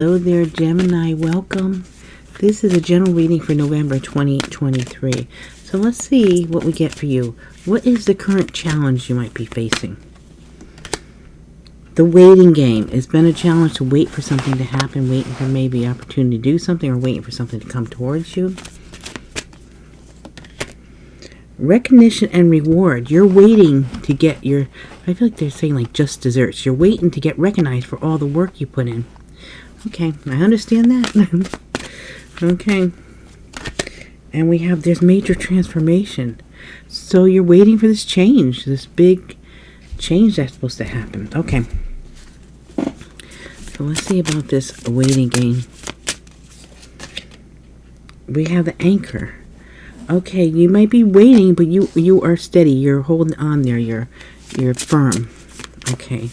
Hello there, Gemini. Welcome. This is a general reading for November 2023. So let's see what we get for you. What is the current challenge you might be facing? The waiting game. It's been a challenge to wait for something to happen, waiting for maybe opportunity to do something, or waiting for something to come towards you. Recognition and reward. You're waiting to get your, I feel like they're saying like just desserts. You're waiting to get recognized for all the work you put in. Okay, I understand that. Okay. And we have, there's major transformation. So you're waiting for this change, this big change that's supposed to happen. Okay. So let's see about this waiting game. We have the anchor. Okay, you might be waiting, but you are steady. You're holding on there. You're firm. Okay.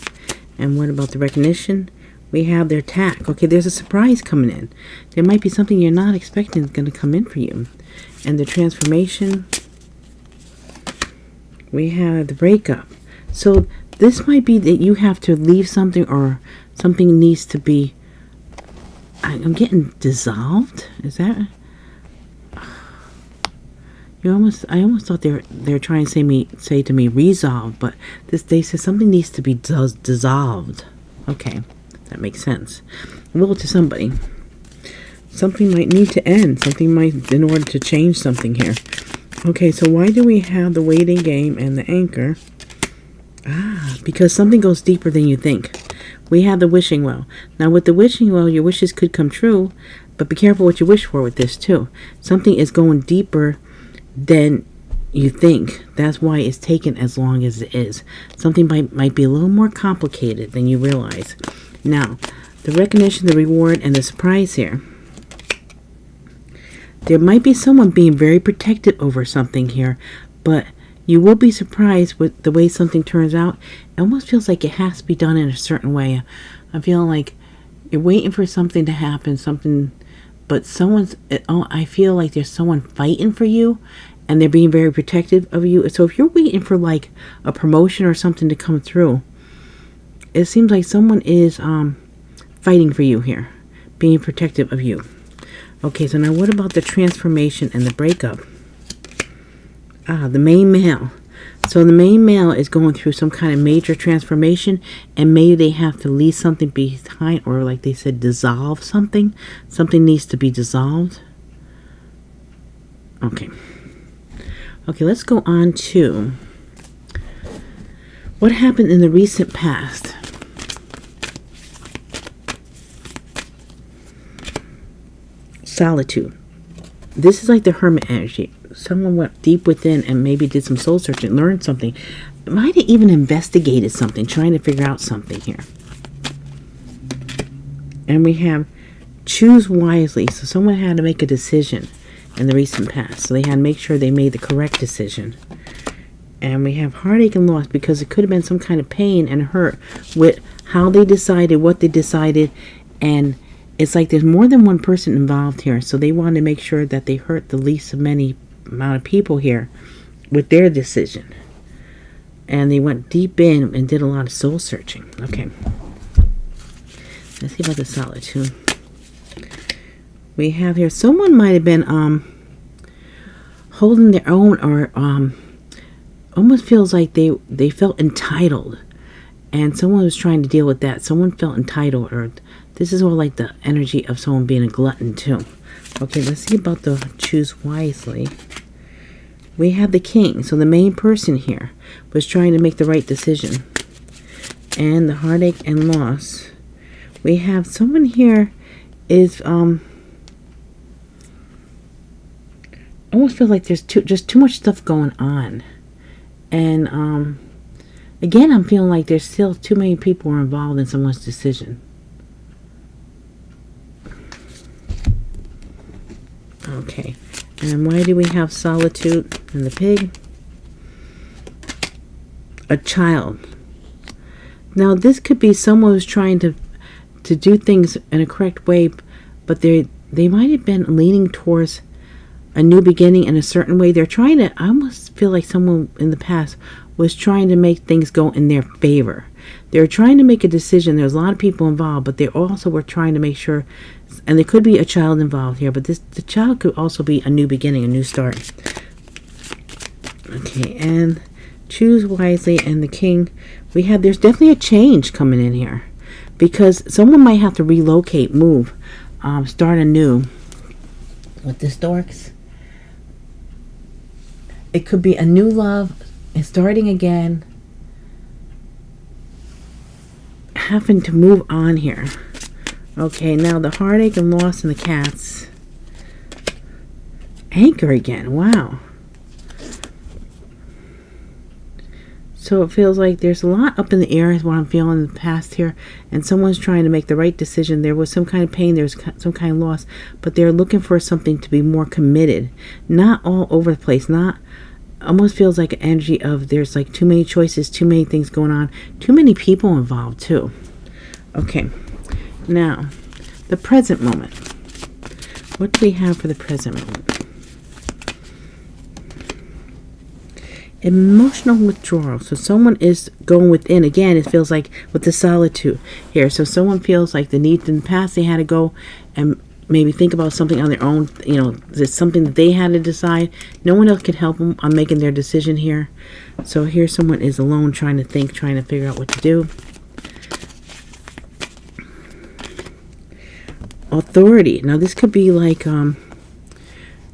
And what about the recognition? We have their attack. Okay, there's a surprise coming in. There might be something you're not expecting is going to come in for you. And the transformation. We have the breakup. So this might be that you have to leave something, or something needs to be, I'm getting dissolved. Is that? I almost thought they're trying to say to me resolved, but they said something needs to be dissolved. Okay. That makes sense. Well, to somebody. Something might need to end. Something might, in order to change something here. Okay, so why do we have the waiting game and the anchor? Because something goes deeper than you think. We have the wishing well. Now, with the wishing well, your wishes could come true, but be careful what you wish for with this, too. Something is going deeper than you think. That's why it's taken as long as it is. Something might be a little more complicated than you realize. Now, the recognition, the reward, and the surprise here. There might be someone being very protective over something here, but you will be surprised with the way something turns out. It almost feels like it has to be done in a certain way. I'm feeling like you're waiting for something to happen, but I feel like there's someone fighting for you, and they're being very protective of you. So if you're waiting for like a promotion or something to come through, it seems like someone is fighting for you here, being protective of you. Okay, so now what about the transformation and the breakup? The main male. So the main male is going through some kind of major transformation, and maybe they have to leave something behind, or like they said, dissolve something. Something needs to be dissolved. Okay. Okay, let's go on to what happened in the recent past. Solitude. This is like the hermit energy. Someone went deep within and maybe did some soul searching, learned something. Might have even investigated something, trying to figure out something here. And we have choose wisely. So someone had to make a decision in the recent past. So they had to make sure they made the correct decision. And we have heartache and loss, because it could have been some kind of pain and hurt with how they decided, what they decided, and it's like there's more than one person involved here. So they wanted to make sure that they hurt the least of many amount of people here with their decision. And they went deep in and did a lot of soul searching. Okay. Let's see about the solitude. We have here, someone might have been holding their own, or almost feels like they felt entitled. And someone was trying to deal with that. Someone felt entitled, or this is all like the energy of someone being a glutton too. Okay, let's see about the choose wisely. We have the king. So the main person here was trying to make the right decision. And the heartache and loss. We have someone here is almost feel like there's just too much stuff going on. And again, I'm feeling like there's still too many people are involved in someone's decision. Okay, and why do we have solitude and the pig? A child. Now, this could be someone who's trying to do things in a correct way, but they might have been leaning towards a new beginning in a certain way. They're trying to, I almost feel like someone in the past was trying to make things go in their favor. They're trying to make a decision. There's a lot of people involved, but they also were trying to make sure, and there could be a child involved here, but the child could also be a new beginning, a new start. Okay, and choose wisely, and the king, there's definitely a change coming in here, because someone might have to relocate, move, start anew. With the storks, it could be a new love and starting again, having to move on here. Okay, now the heartache and loss in the cats. Anchor again. Wow. So it feels like there's a lot up in the air is what I'm feeling in the past here. And someone's trying to make the right decision. There was some kind of pain. There's some kind of loss. But they're looking for something to be more committed. Not all over the place. Almost feels like an energy of there's like too many choices, too many things going on. Too many people involved too. Okay. Now, the present moment. What do we have for the present moment? Emotional withdrawal. So someone is going within. Again, it feels like with the solitude here. So someone feels like the need in the past they had to go and maybe think about something on their own. You know, it's something that they had to decide. No one else could help them on making their decision here. So here someone is alone trying to think, trying to figure out what to do. Authority. Now this could be like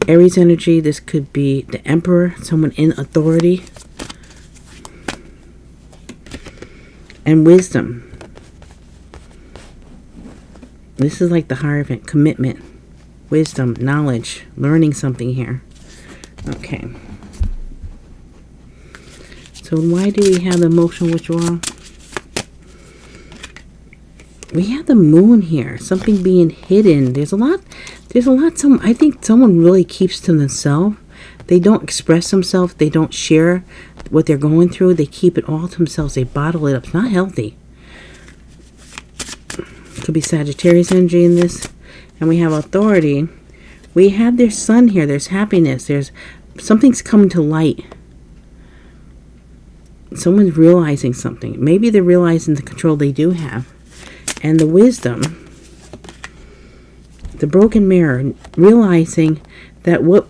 Aries energy. This could be the Emperor, someone in authority. And wisdom. This is like the Hierophant, commitment, wisdom, knowledge, learning something here. Okay. So why do we have the emotional withdrawal? We have the moon here, something being hidden. There's a lot, I think someone really keeps to themselves. They don't express themselves. They don't share what they're going through. They keep it all to themselves. They bottle it up. It's not healthy. Could be Sagittarius energy in this. And we have authority. We have their sun here. There's happiness. There's something's coming to light. Someone's realizing something. Maybe they're realizing the control they do have. And the wisdom, the broken mirror, realizing that what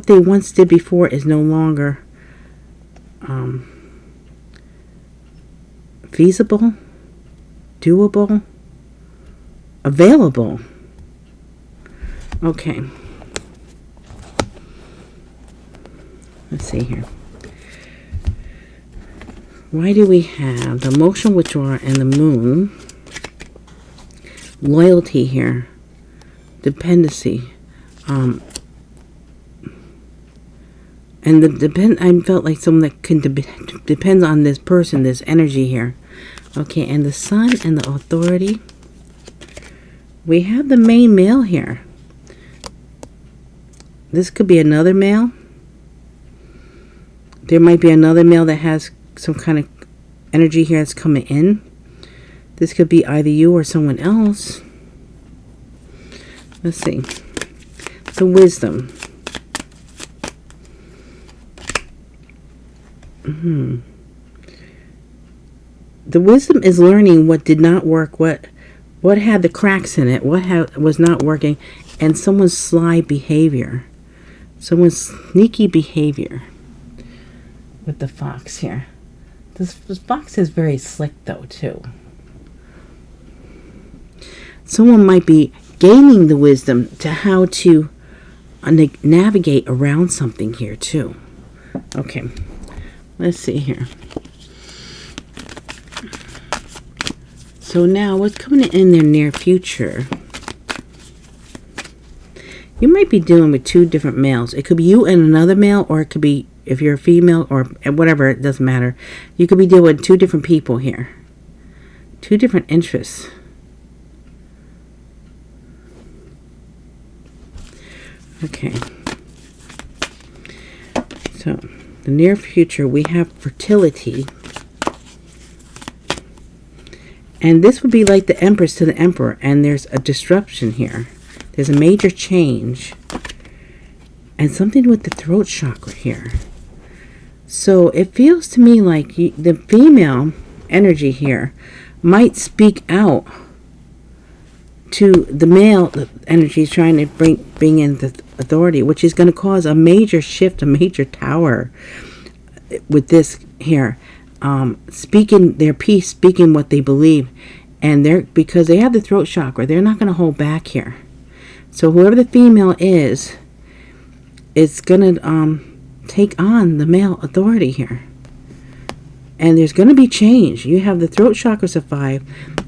they once did before is no longer feasible, doable, available. Okay. Let's see here. Why do we have the emotional withdrawal and the moon? Loyalty here, dependency, and I felt like someone that can depends on this person, this energy here. Okay, and the sun and the authority. We have the main male here. This could be another male. There might be another male that has some kind of energy here that's coming in. This could be either you or someone else. Let's see. The wisdom. The wisdom is learning what did not work, what had the cracks in it, what was not working, and someone's sly behavior. Someone's sneaky behavior. With the fox here. This fox is very slick though, too. Someone might be gaining the wisdom to how to navigate around something here too. Okay, let's see here. So now what's coming in their near future? You might be dealing with two different males. It could be you and another male, or it could be, if you're a female or whatever, it doesn't matter. You could be dealing with two different people here. Two different interests. Okay, so the near future, we have fertility. And this would be like the Empress to the Emperor, and there's a disruption here. There's a major change. And something with the throat chakra here. So it feels to me like the female energy here might speak out to the male energy is trying to bring in the authority, which is going to cause a major shift, a major tower with this here. Speaking their piece, speaking what they believe, and because they have the throat chakra, they're not going to hold back here. So whoever the female is going to take on the male authority here. And there's going to be change. You have the throat chakras of 5.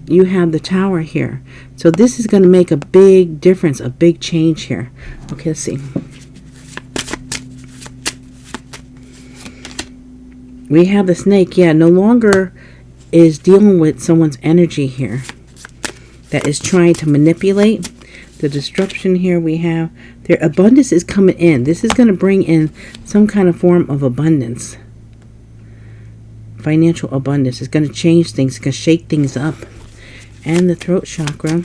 You have the tower here. So this is going to make a big difference, a big change here. Okay, let's see. We have the snake. Yeah, no longer is dealing with someone's energy here that is trying to manipulate. The disruption here we have. Their abundance is coming in. This is going to bring in some kind of form of abundance. Financial abundance is going to change things, it's going to shake things up. And the throat chakra.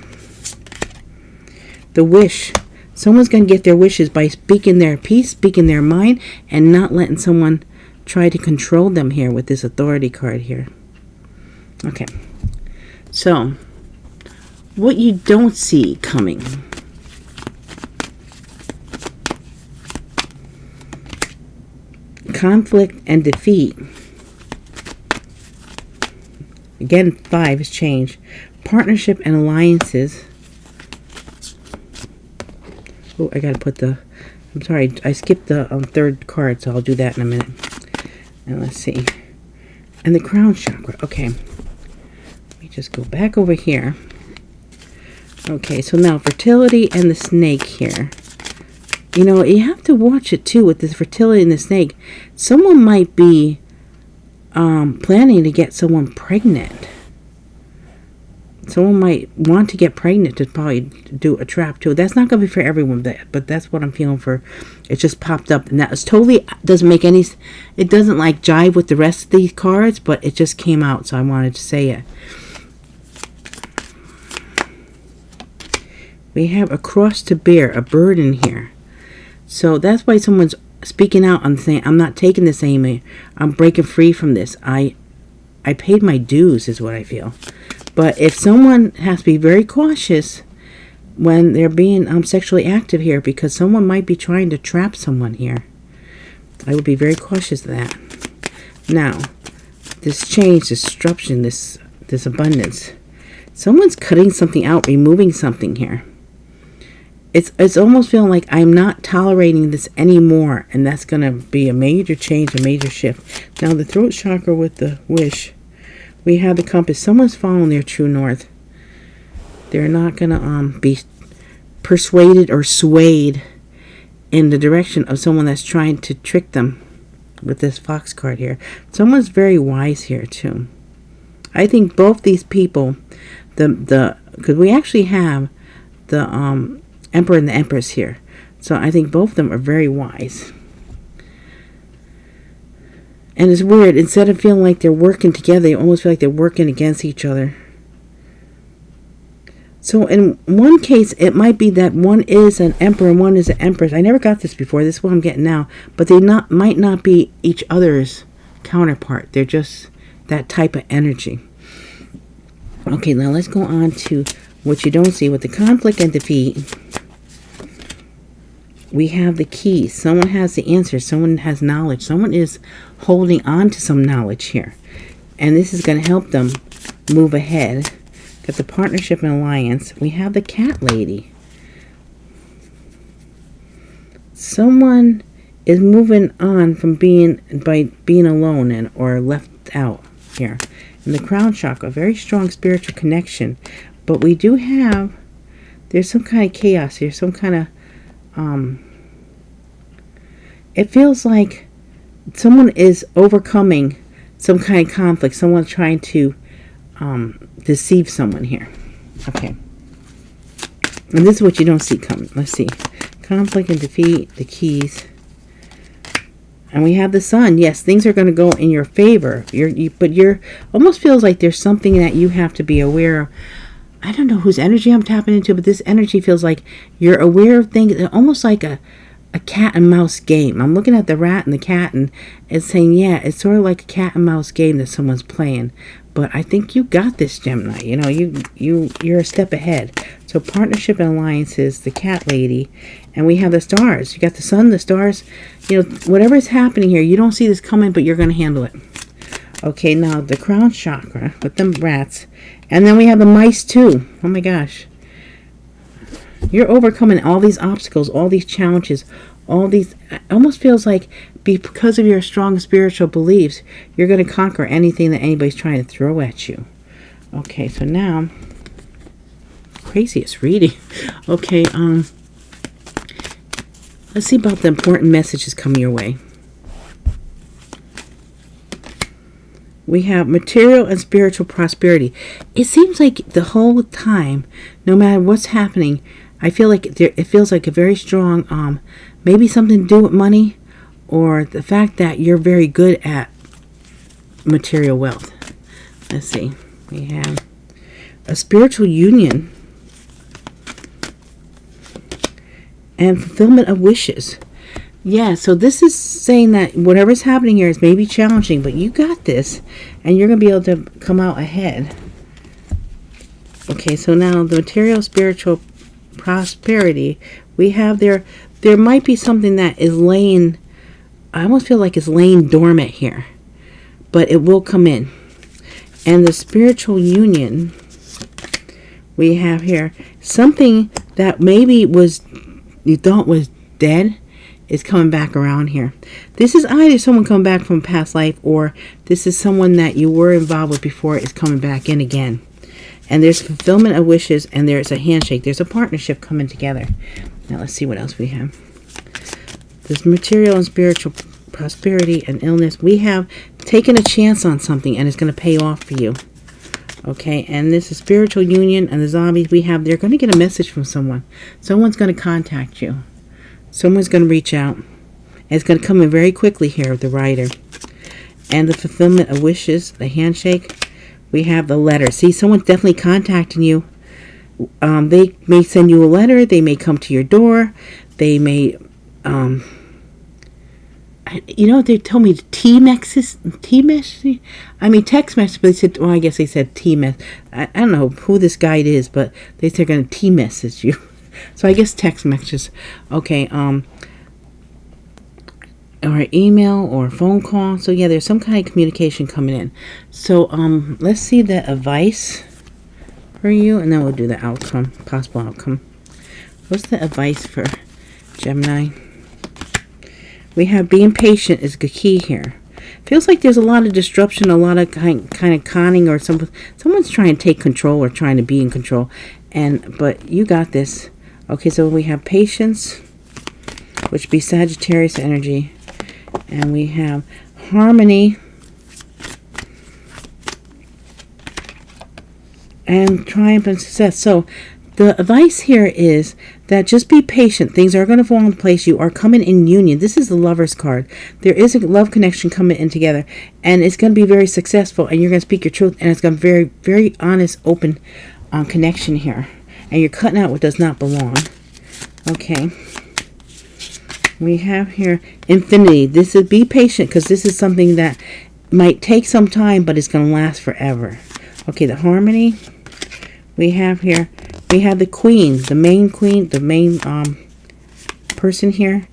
The wish. Someone's going to get their wishes by speaking their piece, speaking their mind, and not letting someone try to control them here with this authority card here. Okay. So, what you don't see coming. Conflict and defeat. Again, 5 has changed. Partnership and alliances. Oh, I gotta put I'm sorry, I skipped the third card, so I'll do that in a minute. And let's see. And the crown chakra. Okay. Let me just go back over here. Okay, so now fertility and the snake here. You know, you have to watch it too with this fertility and the snake. Someone might be planning to get someone pregnant. Someone might want to get pregnant to probably do a trap too. That's not going to be for everyone, but that's what I'm feeling for. It just popped up, and that was totally doesn't make any. It doesn't like jive with the rest of these cards, but it just came out, so I wanted to say it. We have a cross to bear, a burden here. So that's why someone's speaking out and saying, I'm not taking this anymore. I'm breaking free from this. I paid my dues is what I feel. But if someone has to be very cautious when they're being sexually active here, because someone might be trying to trap someone here. I would be very cautious of that. Now, this change, this disruption, this abundance. Someone's cutting something out, removing something here. It's almost feeling like I'm not tolerating this anymore, and that's going to be a major change, a major shift. Now, the throat chakra with the wish, we have the compass. Someone's following their true north. They're not going to be persuaded or swayed in the direction of someone that's trying to trick them with this fox card here. Someone's very wise here, too. I think both these people, because we actually have the Emperor and the Empress here. So I think both of them are very wise. And it's weird. Instead of feeling like they're working together, they almost feel like they're working against each other. So in one case, it might be that one is an Emperor and one is an Empress. I never got this before. This is what I'm getting now. But they might not be each other's counterpart. They're just that type of energy. Okay, now let's go on to what you don't see with the conflict and defeat. We have the keys. Someone has the answer. Someone has knowledge. Someone is holding on to some knowledge here. And this is going to help them move ahead. Got the partnership and alliance. We have the cat lady. Someone is moving on from being alone or left out here. And the crown chakra, very strong spiritual connection. But we do have, there's some kind of chaos here, some kind of, it feels like someone is overcoming some kind of conflict, someone trying to deceive someone here. Okay. And this is what you don't see coming. Let's see. Conflict and defeat, the keys. And we have the sun. Yes, things are going to go in your favor. But you're almost feels like there's something that you have to be aware of. I don't know whose energy I'm tapping into, but this energy feels like you're aware of things, almost like a cat and mouse game. I'm looking at the rat and the cat, and it's saying, yeah, it's sort of like a cat and mouse game that someone's playing. But I think you got this, Gemini. You know, you're a step ahead. So partnership and alliances, the cat lady, and we have the stars. You got the sun, the stars. You know, whatever is happening here, you don't see this coming, but you're going to handle it. Okay, now the crown chakra with them rats. And then we have the mice too. Oh my gosh. You're overcoming all these obstacles, all these challenges, all these... It almost feels like because of your strong spiritual beliefs, you're going to conquer anything that anybody's trying to throw at you. Okay, so now... Craziest reading. Okay, let's see about the important messages coming your way. We have material and spiritual prosperity. It seems like the whole time, no matter what's happening, I feel like it feels like a very strong, maybe something to do with money, or the fact that you're very good at material wealth. Let's see. We have a spiritual union and fulfillment of wishes. Yeah, so this is saying that whatever's happening here is maybe challenging, but you got this, and you're going to be able to come out ahead. Okay, so now the material spiritual prosperity, we have there might be something that is laying, I almost feel like it's laying dormant here, but it will come in. And the spiritual union, we have here something that maybe you thought was dead, is coming back around here. This is either someone coming back from a past life, or this is someone that you were involved with before is coming back in again. And there's fulfillment of wishes, and there's a handshake. There's a partnership coming together. Now let's see what else we have. There's material and spiritual prosperity and illness. We have taken a chance on something, and it's going to pay off for you. Okay, and this is spiritual union, and the zombies we have, they're going to get a message from someone. Someone's going to contact you. Someone's going to reach out. And it's going to come in very quickly here with the writer. And the fulfillment of wishes, the handshake. We have the letter. See, someone's definitely contacting you. They may send you a letter. They may come to your door. They may, they told me text message. But they said, well, I guess they said T-message. I don't know who this guide is, but they said they're going to T-message you. So I guess text messages. Okay, or email or phone call. So yeah, there's some kind of communication coming in. So let's see the advice for you, and then we'll do the outcome, possible outcome. What's the advice for Gemini? We have being patient is the key here. Feels like there's a lot of disruption, a lot of kind of conning, or someone's trying to take control or trying to be in control. But you got this. Okay, so we have patience, which be Sagittarius energy, and we have harmony and triumph and success. So the advice here is that just be patient. Things are going to fall in place. You are coming in union. This is the Lover's card. There is a love connection coming in together, and it's going to be very successful, and you're going to speak your truth, and it's going to be very, very honest, open connection here. And you're cutting out what does not belong. Okay. We have here infinity. This is be patient, because this is something that might take some time, but it's going to last forever. Okay, the harmony. We have here, we have the queen, the main person here.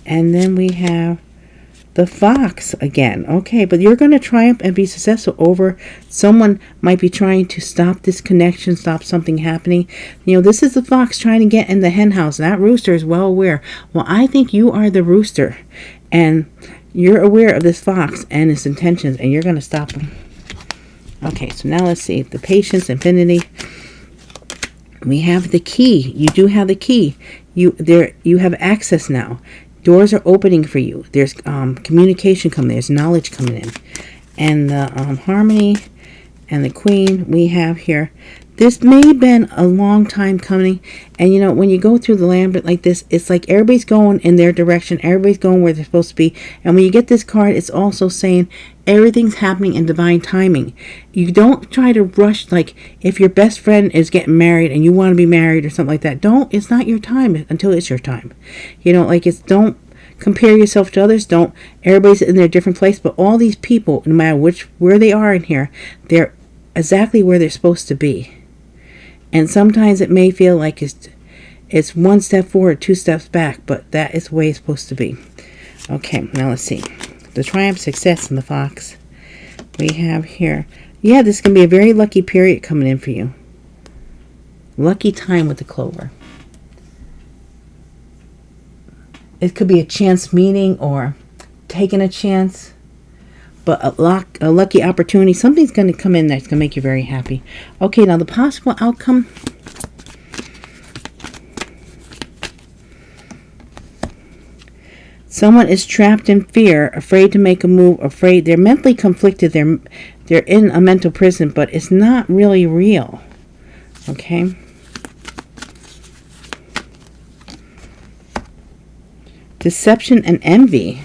And then we have the fox again. Okay, but you're going to triumph and be successful over someone might be trying to stop this connection, stop something happening. This is the fox trying to get in the hen house. That rooster is well aware. Well, I think you are the rooster, and you're aware of this fox and its intentions, and you're going to stop him. Okay, so now let's see. The patience, infinity. We have the key. You do have the key. You have access now. Doors are opening for you. There's communication coming. There's knowledge coming in. And the harmony and the queen we have here. This may have been a long time coming. And when you go through the lambert like this, it's like everybody's going in their direction. Everybody's going where they're supposed to be. And when you get this card, it's also saying everything's happening in divine timing. You don't try to rush, like if your best friend is getting married and you want to be married or something like that. It's not your time until it's your time. Don't compare yourself to others. Don't. Everybody's in their different place, but all these people, no matter where they are in here, they're exactly where they're supposed to be. And sometimes it may feel like it's one step forward, two steps back, but that is the way it's supposed to be. Okay, now let's see. The triumph, success, and the fox. We have here, yeah, this is going to be a very lucky period coming in for you. Lucky time with the clover. It could be a chance meeting or taking a chance, but a lucky opportunity. Something's going to come in that's going to make you very happy. Okay, now the possible outcome. Someone is trapped in fear, afraid to make a move, afraid. They're mentally conflicted. They're in a mental prison, but it's not really real. Okay? Deception and envy.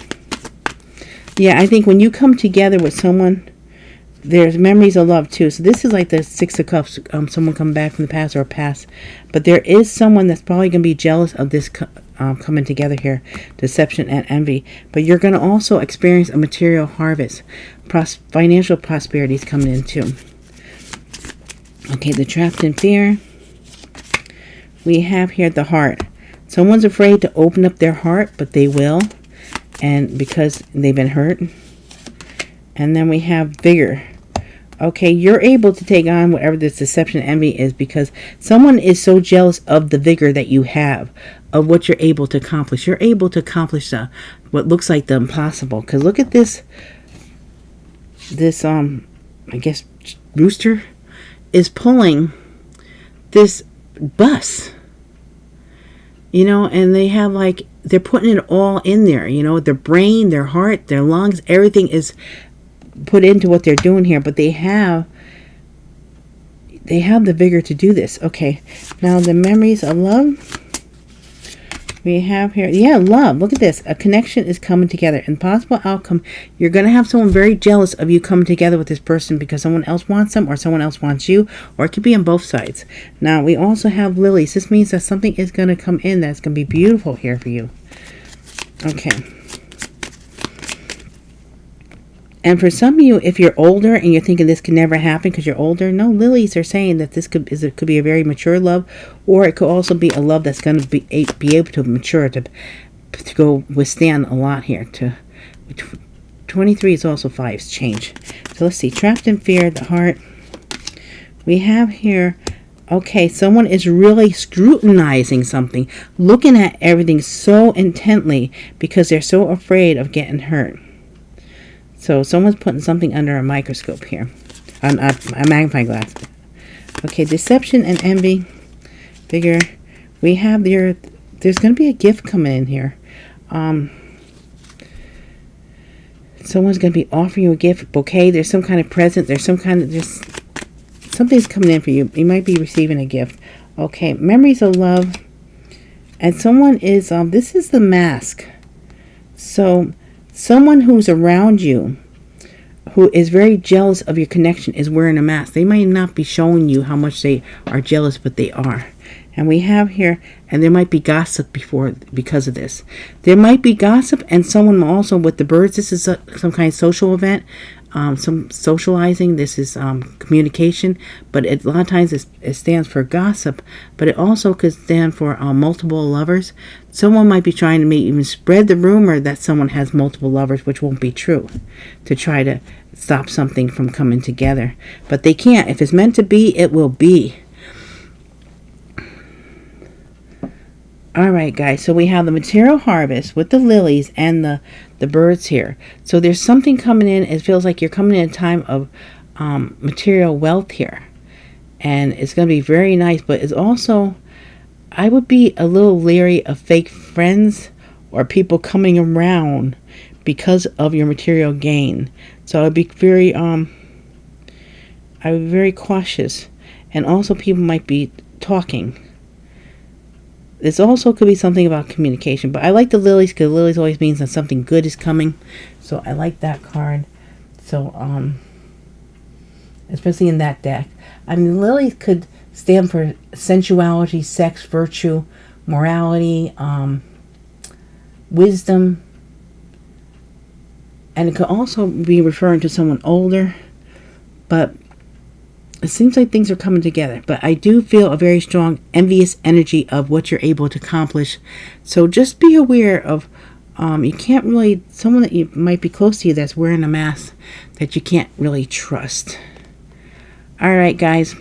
Yeah, I think when you come together with someone, there's memories of love too. So this is like the Six of Cups, someone coming back from the past or a past. But there is someone that's probably going to be jealous of this coming together here. Deception and envy. But you're going to also experience a material harvest. Financial prosperity is coming in too. Okay, the trapped in fear. We have here the heart. Someone's afraid to open up their heart, but they will. And because they've been hurt. And then we have vigor. Okay, you're able to take on whatever this deception and envy is because someone is so jealous of the vigor that you have, of what you're able to accomplish. You're able to accomplish what looks like the impossible. Because look at this, I guess, rooster is pulling this bus. You know, and they have they're putting it all in there, you know, their brain, their heart, their lungs, everything is put into what they're doing here, but they have the vigor to do this. Okay, now the memories of love. We have here, yeah, love. Look at this. A connection is coming together. And possible outcome, you're going to have someone very jealous of you coming together with this person because someone else wants them or someone else wants you, or it could be on both sides. Now, we also have lilies. This means that something is going to come in that's going to be beautiful here for you. Okay. And for some of you, if you're older and you're thinking this could never happen because you're older, no, lilies are saying that this could be a very mature love, or it could also be a love that's going to be able to mature, to go withstand a lot here. 23 is also 5's change. So let's see, trapped in fear, the heart. We have here, okay, someone is really scrutinizing something, looking at everything so intently because they're so afraid of getting hurt. So someone's putting something under a microscope here. A magnifying glass. Okay, deception and envy. Figure. We have there's going to be a gift coming in here. Someone's going to be offering you a gift, bouquet. There's some kind of present. Something's coming in for you. You might be receiving a gift. Okay, memories of love. And someone is, this is the mask. So someone who's around you who is very jealous of your connection is wearing a mask. They might not be showing you how much they are jealous, but they are. And we have here, and there might be gossip because of this. There might be gossip, and someone also with the birds. This is some kind of social event, some socializing. This is communication, but a lot of times it stands for gossip, but it also could stand for multiple lovers. Someone might be trying to even spread the rumor that someone has multiple lovers, which won't be true, to try to stop something from coming together. But they can't. If it's meant to be, it will be. Alright guys, so we have the material harvest with the lilies and the birds here. So there's something coming in. It feels like you're coming in a time of material wealth here. And it's going to be very nice, but it's also, I would be a little leery of fake friends or people coming around because of your material gain. So I'd be very, cautious. And also people might be talking. This also could be something about communication. But I like the lilies because lilies always means that something good is coming. So I like that card. So, especially in that deck. I mean, lilies could stand for sensuality, sex, virtue, morality, wisdom, and it could also be referring to someone older, but it seems like things are coming together. But I do feel a very strong envious energy of what you're able to accomplish. So just be aware of, you can't really, someone that you might be close to you that's wearing a mask that you can't really trust. All right, guys.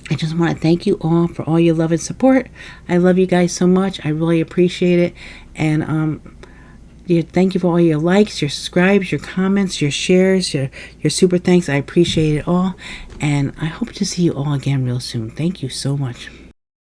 I just want to thank you all for all your love and support. I love you guys so much. I really appreciate it. And thank you for all your likes, your subscribes, your comments, your shares, your super thanks. I appreciate it all. And I hope to see you all again real soon. Thank you so much.